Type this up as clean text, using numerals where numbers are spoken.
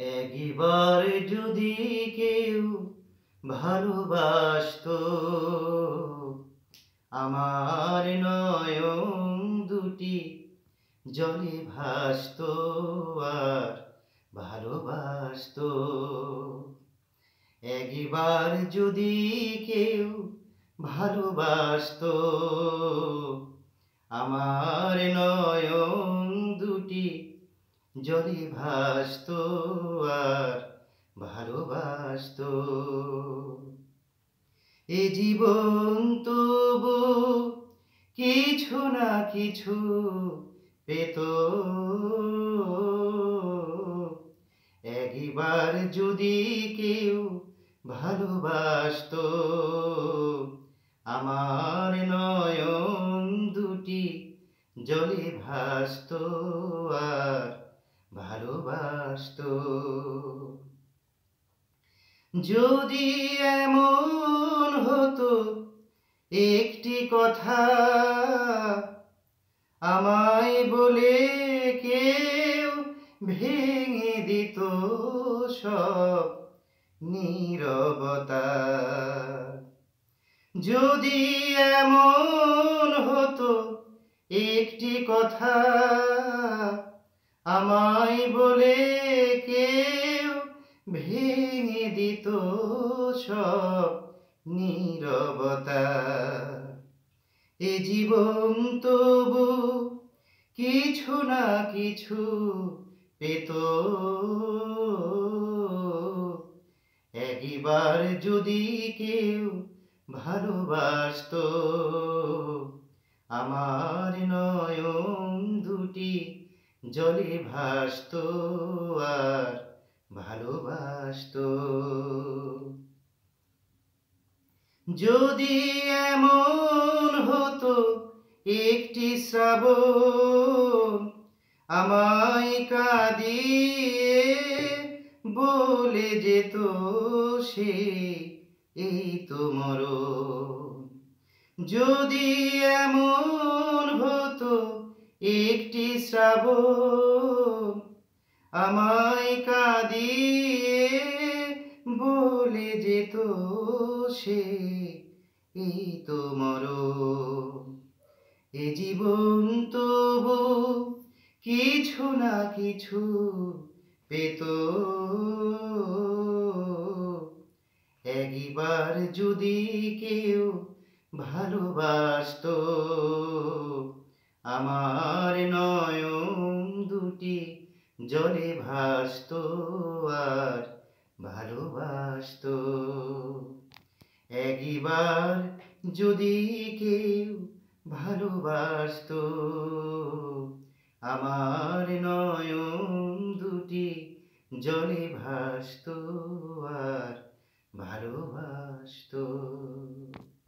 একবার যদি কেউ ভালোবাসতো, আমার নয়ন দুটি জলে ভাসতো আর ভালোবাসতো। একবার যদি কেউ ভালোবাসতো, আমার নয়ন দুটি জলে ভাসতো আর ভালোবাসতো। এ জীবন তবু কিছু না কিছু পেত, একবার যদি কেউ ভালোবাসতো, আমার নয়ন দুটি জলে ভাসতো আর ভালোবাসতো। যদি এমন হতো একটি কথা আমায় বলে কেউ ভেঙে দিত সব নীরবতা। যদি এমন হতো একটি কথা আমায় বলে কেউ ভেঙে দিত সব নীরবতা। এ জীবন তবু কিছু না কিছু পেত, একবার যদি কেউ ভালোবাসতো, আমার নয়ন দুটি জলে ভাসতো আর ভালোবাসতো। যদি এমন হতো একটি শ্রাবণ আমায় কাঁদিয়ে বলে যেত সে এই তো মরণ। যদি এমন হতো একটি শ্রাবণ আমায় কাঁদিয়ে বলে যেত সে এই তো মরণ। এ জীবন তবু কিছু না কিছু পেত, একবার যদি কেউ ভালোবাসতো, আমার নয়ন দুটি জলে ভাসতো আর ভালোবাসতো। একবার যদি কেউ ভালোবাসতো, আমার নয়ন দুটি জলে ভাসতো আর ভালোবাসতো।